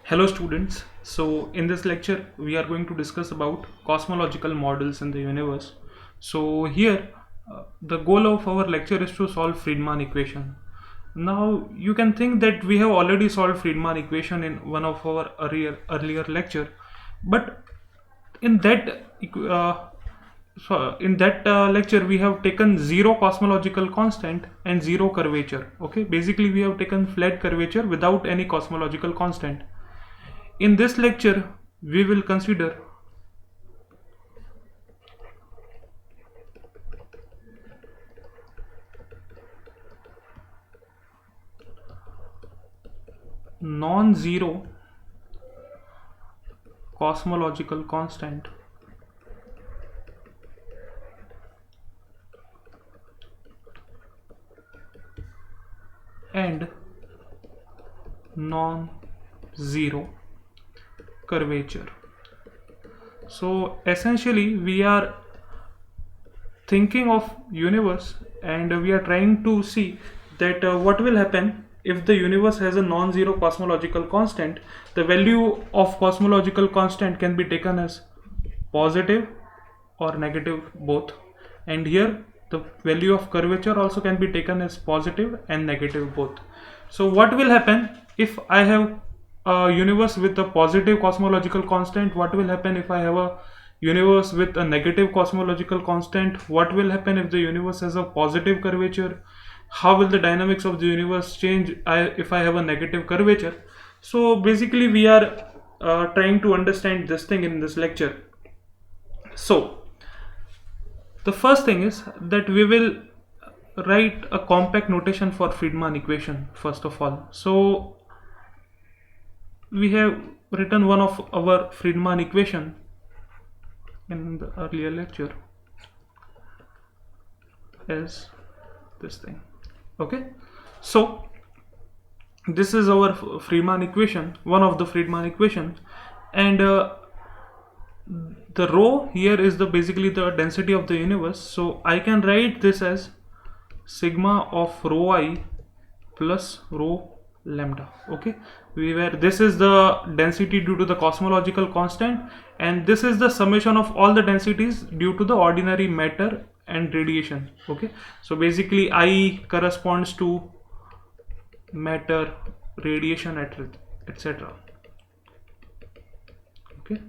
Hello students. So in this lecture we are going to discuss about cosmological models in the universe. So here the goal of our lecture is to solve Friedman equation. Now you can think that we have already solved Friedman equation in one of our earlier lecture, but in that lecture we have taken zero cosmological constant and zero curvature. Okay, basically we have taken flat curvature without any cosmological constant. In this lecture, we will consider non-zero cosmological constant and non-zero curvature. So essentially we are thinking of universe and we are trying to see that what will happen if the universe has a non-zero cosmological constant. The value of cosmological constant can be taken as positive or negative both, and here the value of curvature also can be taken as positive and negative both. So what will happen if I have a universe with a positive cosmological constant? What will happen if I have a universe with a negative cosmological constant? What will happen if the universe has a positive curvature? How will the dynamics of the universe change if I have a negative curvature? So basically we are trying to understand this thing in this lecture. So the first thing is that we will write a compact notation for Friedman equation first of all. So we have written one of our Friedman equation in the earlier lecture as this thing. Okay, so this is our Friedman equation, one of the Friedman equation, and the rho here is the basically the density of the universe. So I can write this as sigma of rho I plus rho lambda. Okay, where this is the density due to the cosmological constant, and this is the summation of all the densities due to the ordinary matter and radiation. Okay, so basically I corresponds to matter, radiation, etc. Okay,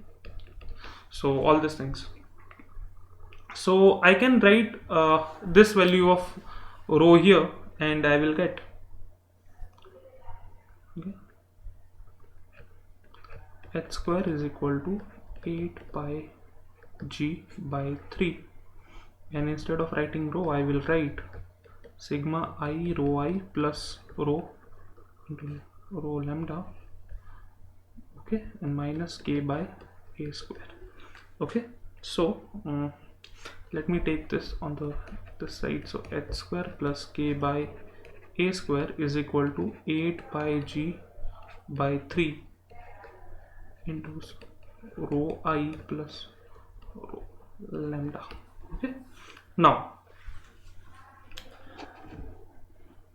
so all these things. So I can write this value of rho here, and I will get, okay, h square is equal to 8 pi g by 3, and instead of writing rho I will write sigma I rho I plus rho into rho lambda, okay, and minus k by a square. Okay, so let me take this on this side. So h square plus k by a square is equal to 8 pi g by 3 into rho I plus rho lambda. Okay, now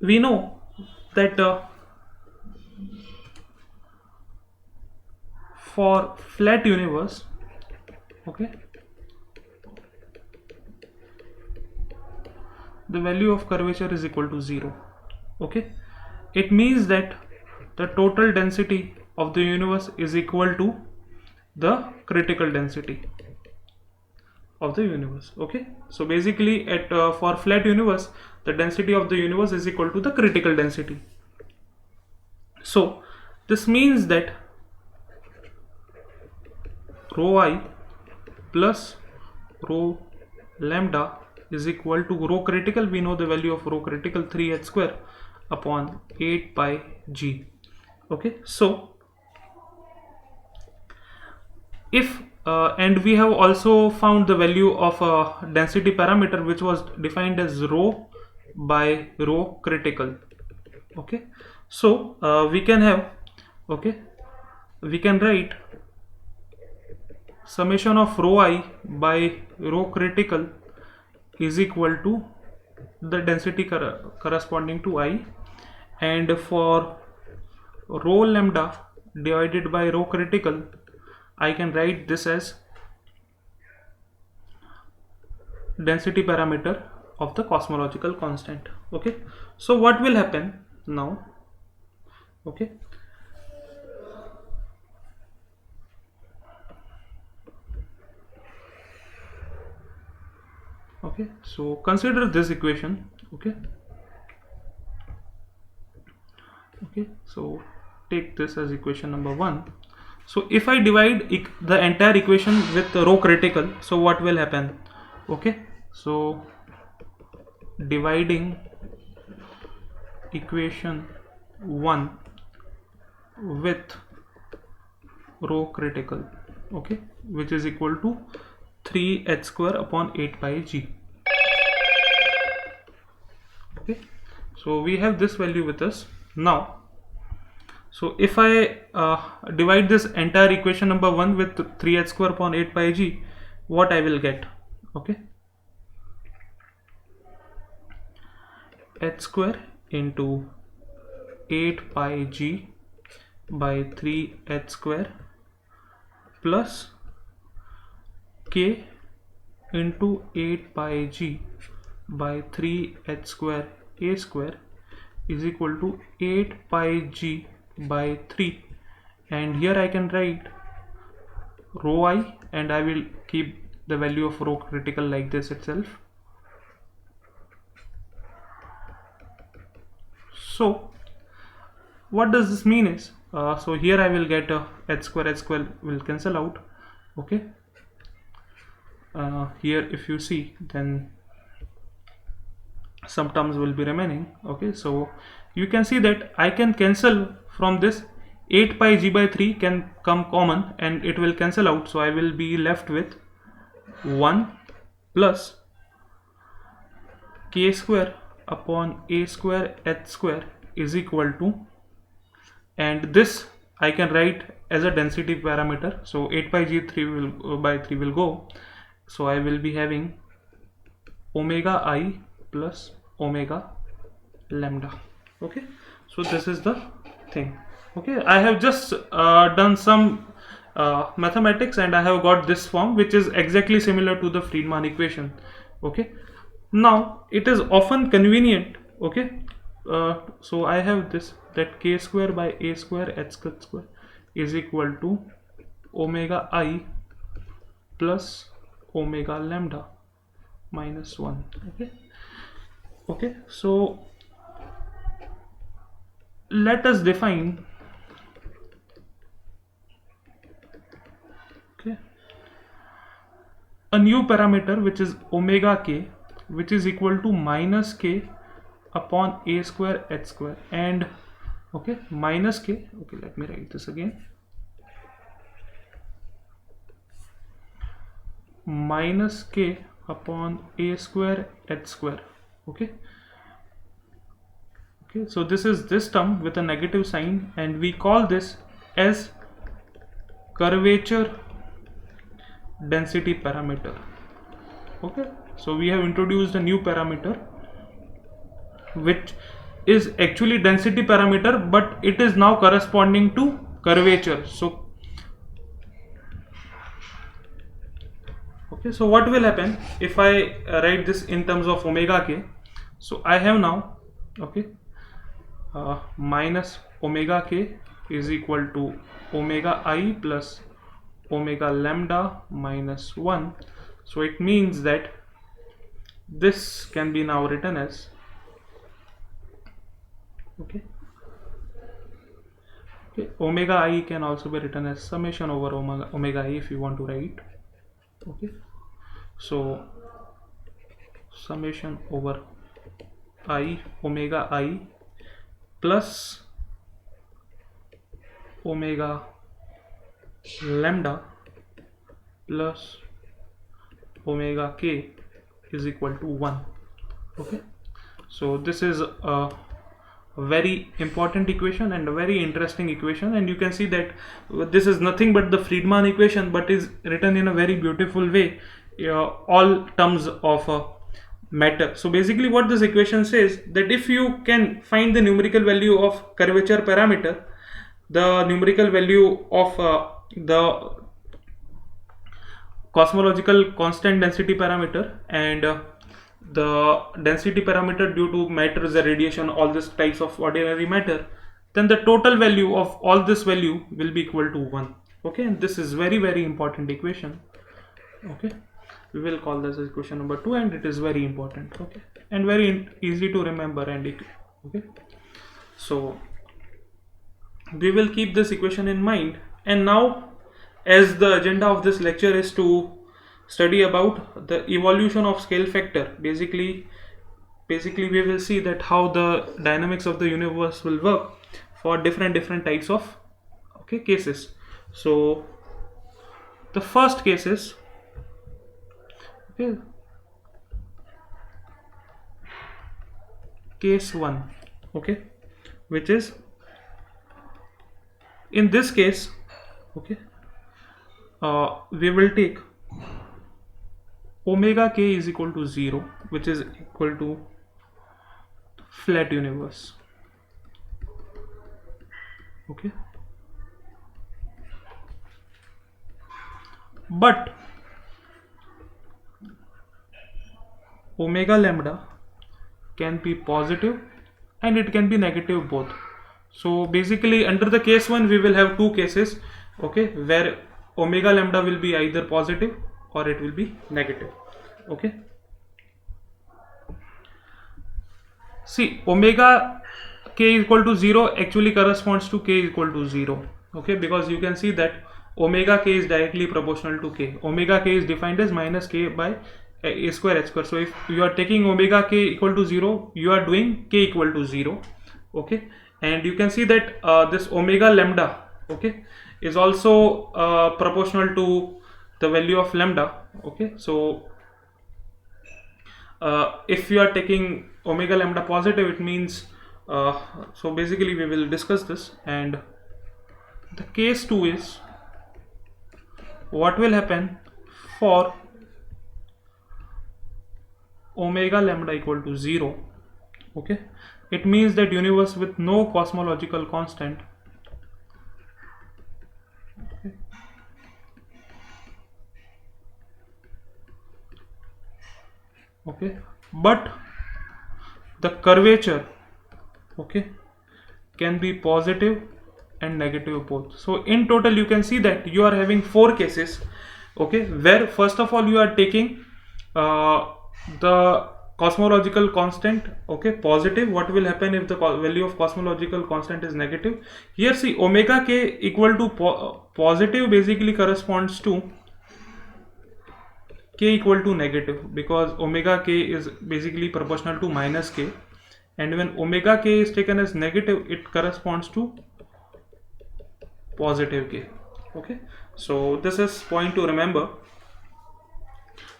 we know that for flat universe, okay, the value of curvature is equal to 0. Okay, it means that the total density of the universe is equal to the critical density of the universe. Okay, so basically at for flat universe the density of the universe is equal to the critical density. So this means that rho I plus rho lambda is equal to rho critical. We know the value of rho critical, 3h square upon 8 pi g. Okay, so if and we have also found the value of a density parameter which was defined as rho by rho critical. Okay, so we can have, okay, we can write summation of rho I by rho critical is equal to the density corresponding to I, and for rho lambda divided by rho critical, I can write this as density parameter of the cosmological constant. Okay, so what will happen now? Okay, okay, so consider this equation. Okay, okay, so take this as equation number 1. So if I divide the entire equation with rho critical, so what will happen? Okay, so dividing equation 1 with rho critical, okay, which is equal to 3h square upon 8 pi g. Okay, so we have this value with us now. So if I divide this entire equation number 1 with 3h square upon 8 pi g, what I will get? Okay, h square into 8 pi g by 3h square plus k into 8 pi g by 3h square a square is equal to 8 pi g by 3, and here I can write rho I, and I will keep the value of rho critical like this itself. So what does this mean is, so here I will get h square will cancel out. Okay, here if you see, then some terms will be remaining. Okay, so you can see that I can cancel from this. 8 pi g by 3 can come common and it will cancel out, so I will be left with 1 plus k square upon a square h square is equal to, and this I can write as a density parameter. So 8 pi g 3 will by 3 will go, so I will be having omega I plus omega lambda. Okay, so this is the thing. Okay, I have just done some mathematics and I have got this form, which is exactly similar to the Friedmann equation. Okay, now it is often convenient. Okay, so I have this, that k square by a square h square is equal to omega I plus omega lambda minus 1. Okay, okay, so let us define, okay, a new parameter which is omega k, which is equal to minus k upon a square h square, and okay, minus k, okay, let me write this again, minus k upon a square h square. Okay, okay, so this is this term with a negative sign, and we call this as curvature density parameter. Okay, so we have introduced a new parameter which is actually density parameter, but it is now corresponding to curvature. So okay, so what will happen if I write this in terms of omega k? So I have now, okay, minus omega k is equal to omega I plus omega lambda minus 1. So it means that this can be now written as, okay, okay, omega I can also be written as summation over omega I if you want to write. Okay, so summation over I omega I plus omega lambda plus omega k is equal to 1. Okay, so this is a very important equation and a very interesting equation, and you can see that this is nothing but the Friedmann equation, but is written in a very beautiful way, all terms of matter. So basically what this equation says, that if you can find the numerical value of curvature parameter, the numerical value of the cosmological constant density parameter and the density parameter due to matter, the radiation, all these types of ordinary matter, then the total value of all this value will be equal to 1. Okay, and this is very very important equation. Okay, we will call this equation number 2, and it is very important. Okay, and very easy to remember. And okay, so we will keep this equation in mind. And now, as the agenda of this lecture is to study about the evolution of scale factor, basically we will see that how the dynamics of the universe will work for different types of cases. So the first case is case 1, which is, in this case, we will take omega k is equal to 0, which is equal to flat universe. But omega lambda can be positive and it can be negative both. So basically, under the case 1 we will have two cases, where omega lambda will be either positive or it will be negative. See, omega k is equal to 0 actually corresponds to k is equal to 0, because you can see that omega k is directly proportional to k. Omega k is defined as minus k by a square h square. So if you are taking omega k equal to 0, you are doing k equal to 0. And you can see that this omega lambda is also proportional to the value of lambda. So if you are taking omega lambda positive, it means so basically we will discuss this. And the case 2 is, what will happen for omega lambda equal to 0. It means that universe with no cosmological constant but the curvature can be positive and negative both. So in total you can see that you are having 4 cases, where first of all you are taking the cosmological constant positive. What will happen if the value of cosmological constant is negative? Here see, omega k equal to positive basically corresponds to k equal to negative, because omega k is basically proportional to minus k, and when omega k is taken as negative, it corresponds to positive k. So this is point to remember,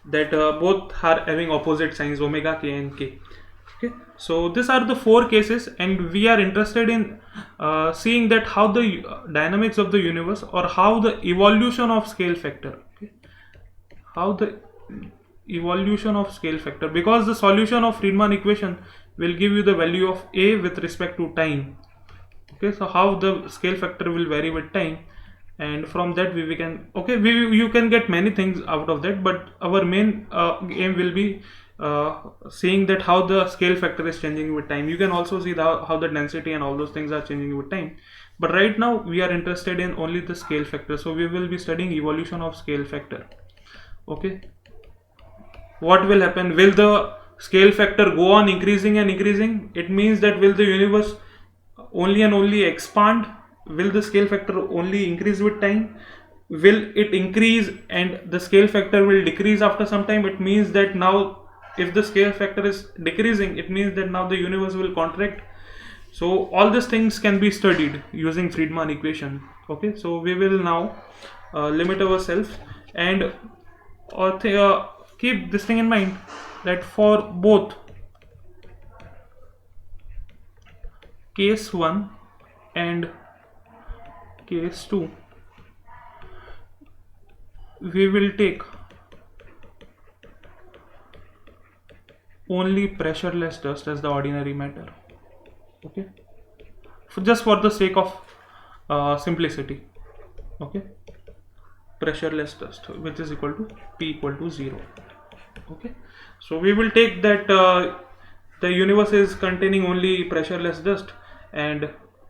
that both are having opposite signs, omega k and k. So these are the 4 cases, and we are interested in seeing that how the dynamics of the universe, or how the evolution of scale factor, because the solution of Friedmann equation will give you the value of a with respect to time. So how the scale factor will vary with time, and from that we can you can get many things out of that, but our main aim will be seeing that how the scale factor is changing with time. You can also see how the density and all those things are changing with time, but right now we are interested in only the scale factor. So we will be studying evolution of scale factor. What will happen? Will the scale factor go on increasing and increasing? It means that will the universe only and only expand? Will the scale factor only increase with time? Will it increase and the scale factor will decrease after some time? It means that now, if the scale factor is decreasing, it means that now the universe will contract. So all these things can be studied using Friedmann equation. So we will now limit ourselves and keep this thing in mind, that for both case 1 and case 2, we will take only pressureless dust as the ordinary matter. Just for the sake of simplicity. Okay, pressureless dust, which is equal to P equal to 0. Okay, so we will take that the universe is containing only pressureless dust, and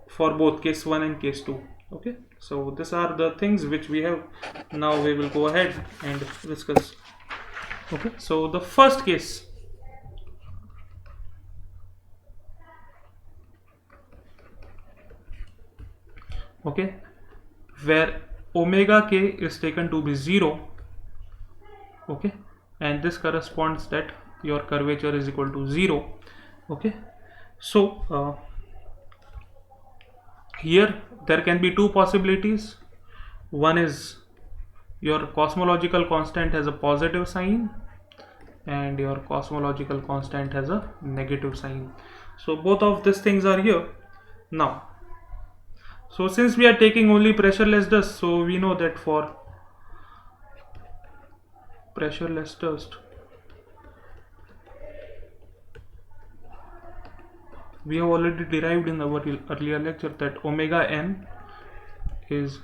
for both case 1 and case 2. Okay, so these are the things which we have. Now we will go ahead and discuss. Okay, so the first case, okay, where omega k is taken to be 0. Okay, and this corresponds that your curvature is equal to 0. Okay, so here there can be two possibilities. One is your cosmological constant has a positive sign and your cosmological constant has a negative sign. So both of these things are here. Now, so since we are taking only pressureless dust, so we know that for pressureless dust we have already derived in our earlier lecture that omega n is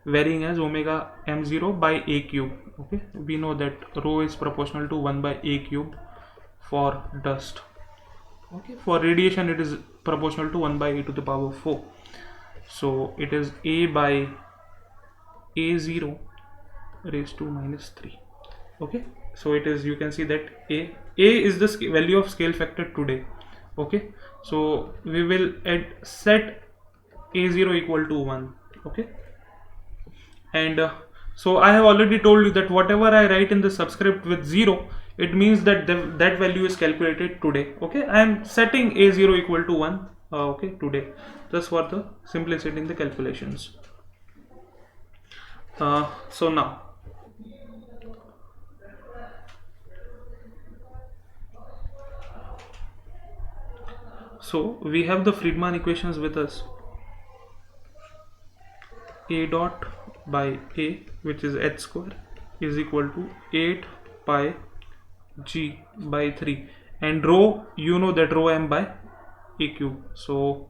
varying as omega m0 by a cube. Okay, we know that rho is proportional to 1 by a cube for dust. Okay, for radiation it is proportional to 1 by a to the power 4. So it is a by a0 raised to minus 3. Okay, so it is, you can see that a is the value of scale factor today. Okay, so we will set a0 equal to 1. Okay, and so I have already told you that whatever I write in the subscript with 0, it means that that value is calculated today. Okay, I am setting a0 equal to 1 okay, today, just for the simplicity in the calculations. So now we have the Friedman equations with us. A dot by A, which is h square, is equal to 8 pi g by 3, and rho, you know that rho m by a cube. So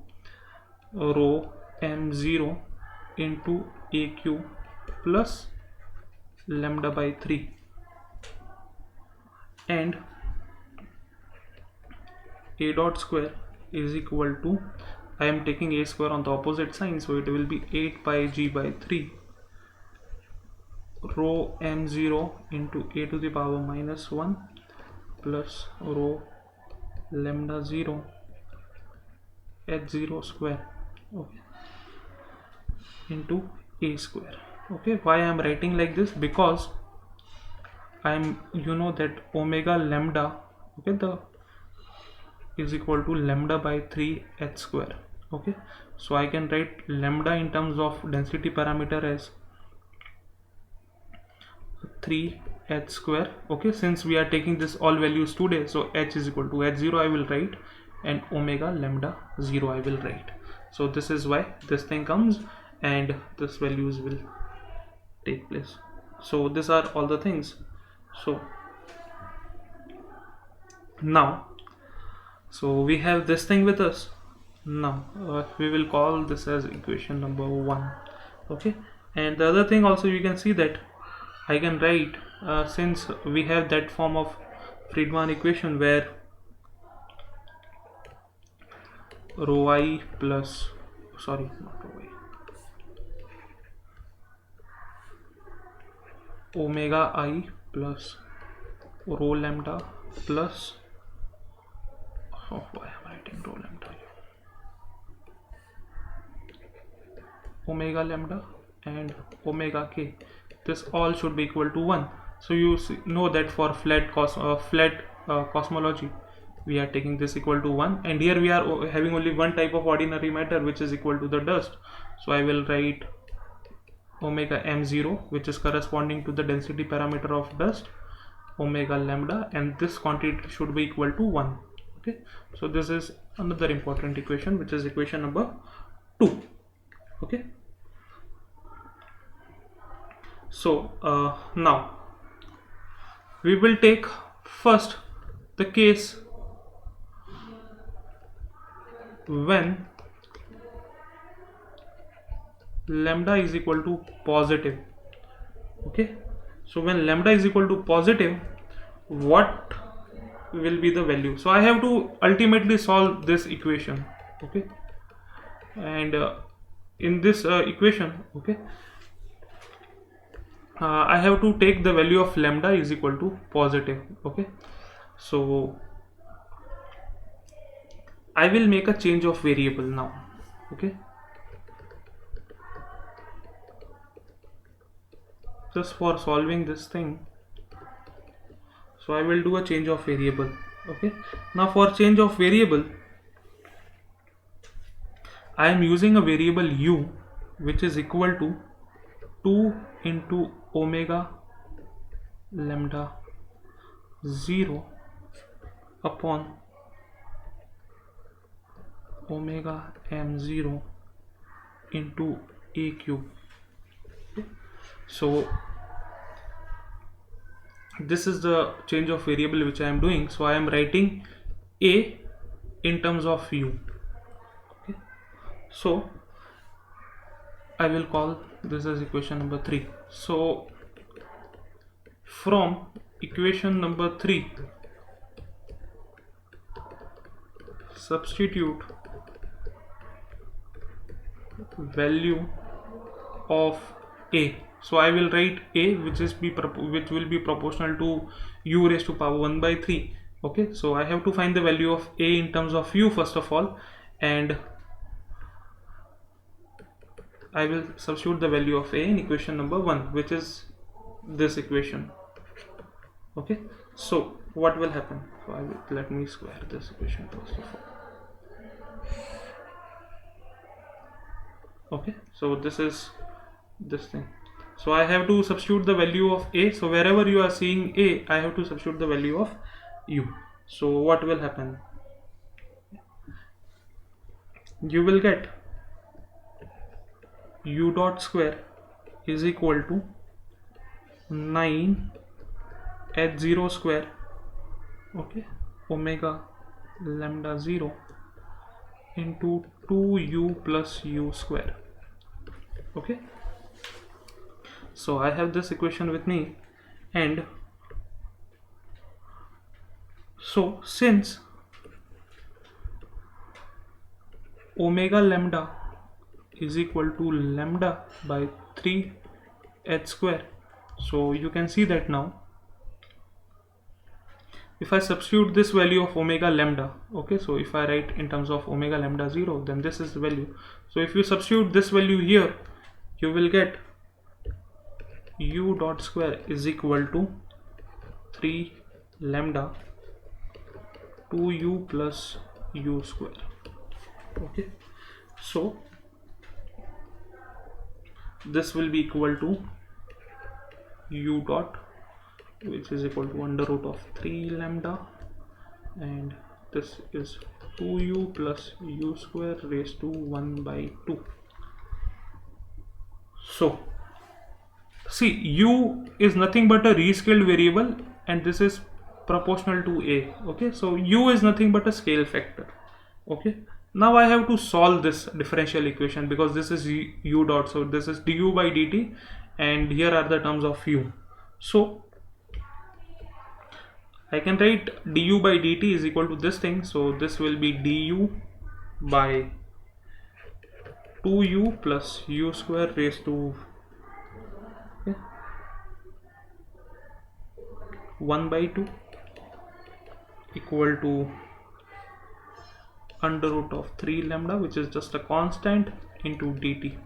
rho m0 into a cube plus lambda by 3, and a dot square is equal to, I am taking a square on the opposite sign, so it will be 8 pi g by 3 rho m0 into a to the power minus 1 plus rho lambda 0 h0 square, okay, into a square. Okay, why I am writing like this? Because I am, you know that omega lambda, okay, the is equal to lambda by 3 h square. Okay, so I can write lambda in terms of density parameter as 3 h square. Okay, since we are taking this all values today, so h is equal to h0 I will write, and omega lambda 0 I will write. So this is why this thing comes, and this values will take place. So these are all the things. So now, so we have this thing with us. Now we will call this as equation number 1. Okay, and the other thing also, you can see that I can write, since we have that form of Friedman equation where rho I plus, sorry, not rho I, omega I plus rho lambda plus, oh, why am I writing rho lambda, omega lambda and omega k, this all should be equal to 1. So you know that for flat cosmology we are taking this equal to 1, and here we are having only one type of ordinary matter which is equal to the dust. So I will write omega m0, which is corresponding to the density parameter of dust, omega lambda, and this quantity should be equal to 1. Okay, so this is another important equation, which is equation number 2. Okay, so now we will take first the case when lambda is equal to positive. Okay, so when lambda is equal to positive, what will be the value? So I have to ultimately solve this equation. Okay, and in this equation, okay, I have to take the value of lambda is equal to positive. Okay, so I will make a change of variable now. Okay, just for solving this thing, so I will do a change of variable. Okay, now for change of variable, I am using a variable u which is equal to 2 into omega lambda 0 upon omega m0 into a cube. So this is the change of variable which I am doing. So I am writing a in terms of u. Okay. So I will call this as equation number 3. So from equation number 3, substitute value of a. So I will write a which will be proportional to u raised to power 1 by 3. Okay, so I have to find the value of a in terms of u first of all, and I will substitute the value of a in equation number 1, which is this equation. Okay, so what will happen? So let me square this equation first of all. Okay, so this is this thing. So I have to substitute the value of a. So wherever you are seeing a, I have to substitute the value of u. So what will happen? You will get u dot square is equal to 9 h0 square, okay, omega lambda 0 into 2u plus u square. Okay, so I have this equation with me, and so since omega lambda is equal to lambda by 3 h square, so you can see that now if I substitute this value of omega lambda, okay, so if I write in terms of omega lambda 0, then this is the value. So if you substitute this value here, you will get u dot square is equal to 3 lambda 2u plus u square. Okay, so this will be equal to u dot, which is equal to under root of 3 lambda, and this is 2u plus u square raised to 1 by 2. So see, u is nothing but a rescaled variable, and this is proportional to a. Okay, so u is nothing but a scale factor. Okay, now I have to solve this differential equation because this is u dot, so this is du by dt, and here are the terms of u. So I can write du by dt is equal to this thing, so this will be du by 2u plus u square raised to 1 by 2 equal to under root of 3 lambda, which is just a constant, into dt.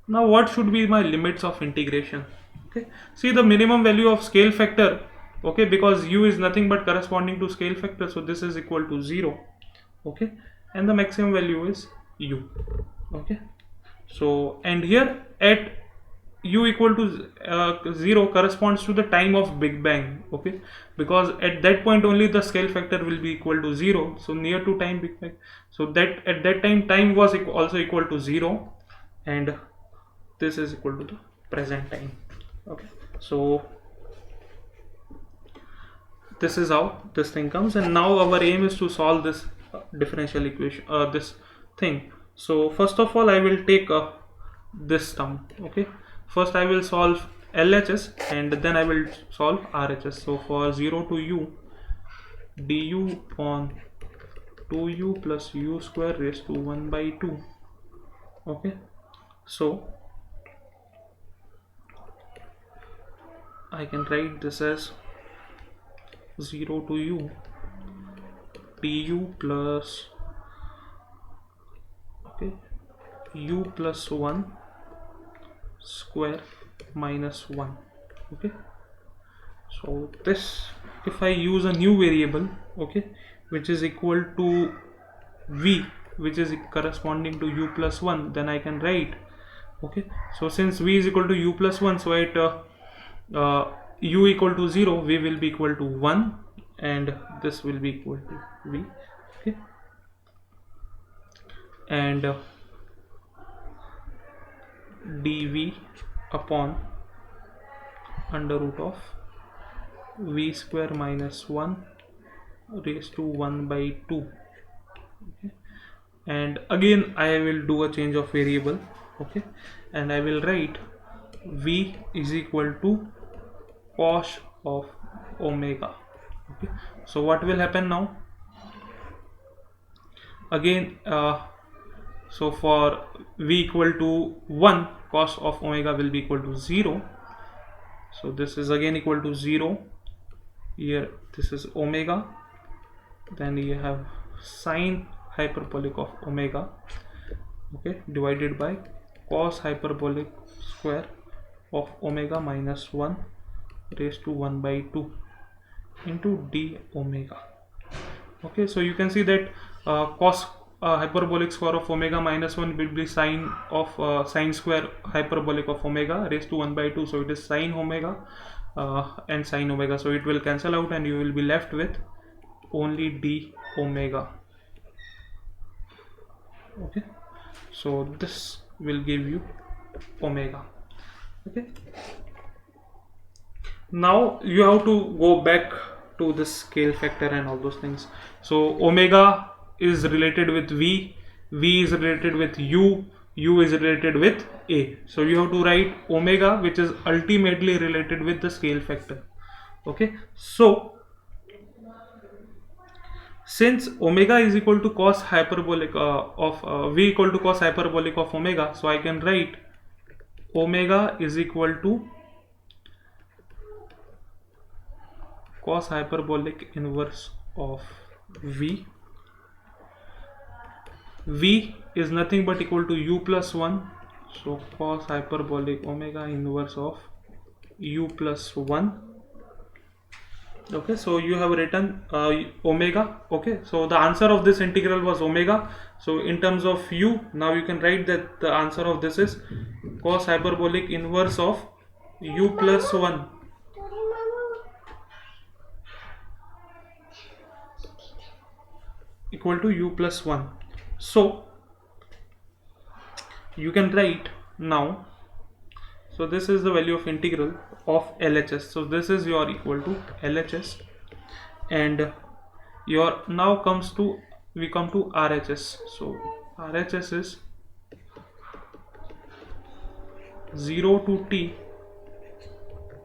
Now what should be my limits of integration? Okay, see the minimum value of scale factor, okay, because u is nothing but corresponding to scale factor, so this is equal to 0. Okay, and the maximum value is u. Okay, so and here at u equal to 0 corresponds to the time of Big Bang. Okay, because at that point only the scale factor will be equal to 0, so near to time Big Bang, so that at that time was also equal to 0, and this is equal to the present time. Okay, so this is how this thing comes, and now our aim is to solve this differential equation, this thing. So first of all I will take this term. Okay, first I will solve LHS and then I will solve RHS. So for 0 to u, du upon 2u plus u square raised to 1 by 2. Okay, so I can write this as 0 to u du plus, okay, u plus 1 square minus 1. Okay, so this, if I use a new variable, okay, which is equal to v, which is corresponding to u plus 1, then I can write, okay, so since v is equal to u plus 1, so at u equal to 0, v will be equal to 1 and this will be equal to v. Okay, and dv upon under root of v square minus 1 raised to 1 by 2. Okay, and again I will do a change of variable. Okay, and I will write v is equal to cos of omega. Okay, so what will happen now? Again, so for v equal to 1, cos of omega will be equal to 0. So this is again equal to 0. Here this is omega. Then you have sine hyperbolic of omega, okay, divided by cos hyperbolic square of omega minus 1 raised to 1 by 2 into d omega. Okay, so you can see that cos hyperbolic square of omega minus 1 will be sine of sine square hyperbolic of omega raised to 1 by 2. So it is sine omega and sine omega, so it will cancel out and you will be left with only d omega. Okay, so this will give you omega. Okay, now you have to go back to the scale factor and all those things. So omega is related with v, v is related with u, u is related with a. So you have to write omega, which is ultimately related with the scale factor. Okay, so since omega is equal to cos hyperbolic of v equal to cos hyperbolic of omega, so I can write omega is equal to cos hyperbolic inverse of v. V is nothing but equal to u plus 1, so cos hyperbolic omega inverse of u plus 1. Okay, so you have written omega. Okay, so the answer of this integral was omega. So in terms of u, now you can write that the answer of this is cos hyperbolic inverse of u plus 1 equal to u plus 1. So you can write now, so this is the value of integral of LHS. So this is your equal to LHS, and your now comes to, we come to RHS. So RHS is 0 to t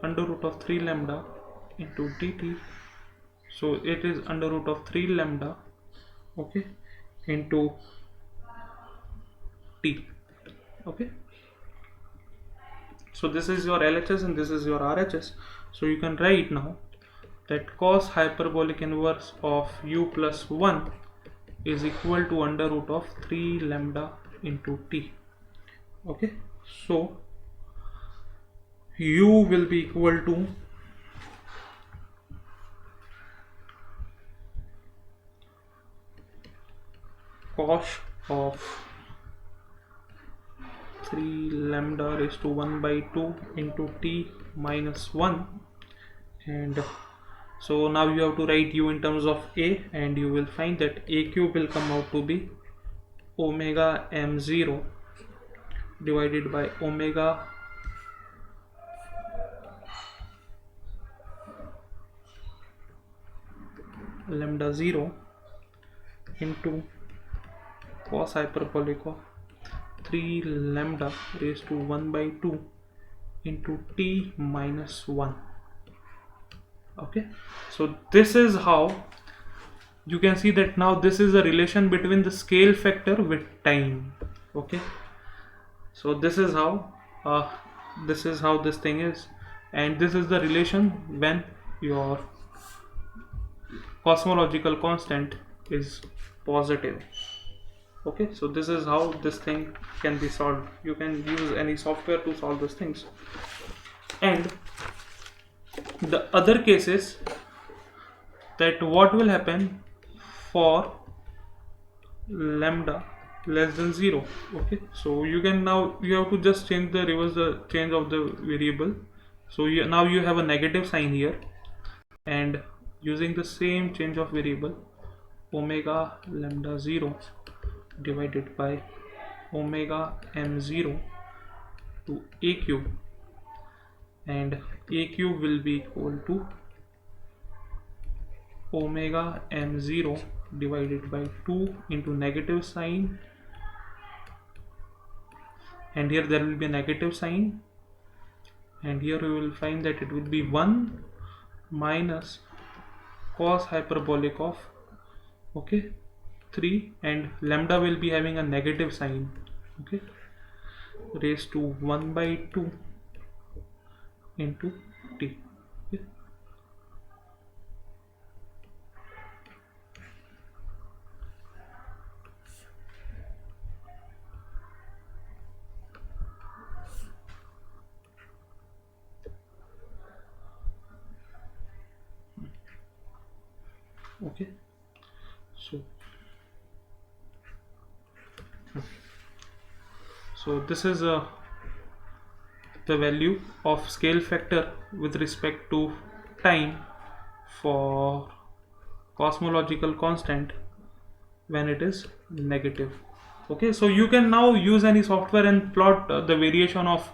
under root of 3 lambda into dt. So it is under root of 3 lambda, okay, into t. Okay, so this is your LHS and this is your RHS. So you can write now that cos hyperbolic inverse of u plus 1 is equal to under root of 3 lambda into t. Okay, so u will be equal to cos of 3 lambda raised to 1 by 2 into t minus 1. And so now you have to write u in terms of a, and you will find that a cube will come out to be omega m0 divided by omega lambda 0 into cos hyperbolic of 3 lambda raised to 1 by 2 into t minus 1. Okay, so this is how you can see that now this is a relation between the scale factor with time. Okay, so this is how this thing is, and this is the relation when your cosmological constant is positive. Okay, so this is how this thing can be solved. You can use any software to solve these things. And the other case is that what will happen for lambda less than 0. Okay, so you have to just reverse the change of the variable. So now you have a negative sign here, and using the same change of variable, omega lambda 0 divided by omega m0 to a cube, and a cube will be equal to omega m0 divided by 2 into negative sign, and here there will be a negative sign, and here we will find that it will be 1 minus cos hyperbolic of 3, and lambda will be having a negative sign, raised to 1 by 2 into t. Okay, so this is the value of scale factor with respect to time for cosmological constant when it is negative. Okay, so you can now use any software and plot the variation of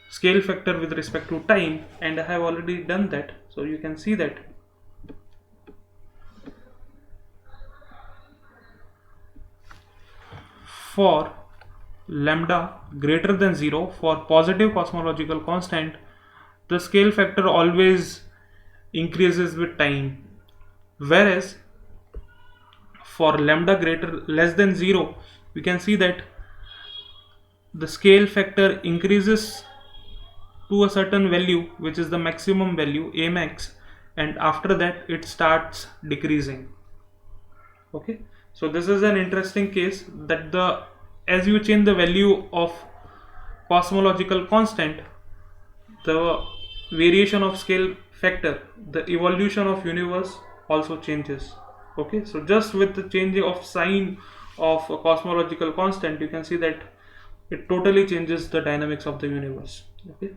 scale factor with respect to time, and I have already done that. So you can see that for lambda greater than 0, for positive cosmological constant, the scale factor always increases with time, whereas for lambda less than 0, we can see that the scale factor increases to a certain value, which is the maximum value, a max, and after that it starts decreasing. Okay, so this is an interesting case that as you change the value of cosmological constant, the variation of scale factor, the evolution of universe also changes. Okay, so just with the changing of sign of a cosmological constant, you can see that it totally changes the dynamics of the universe. Okay.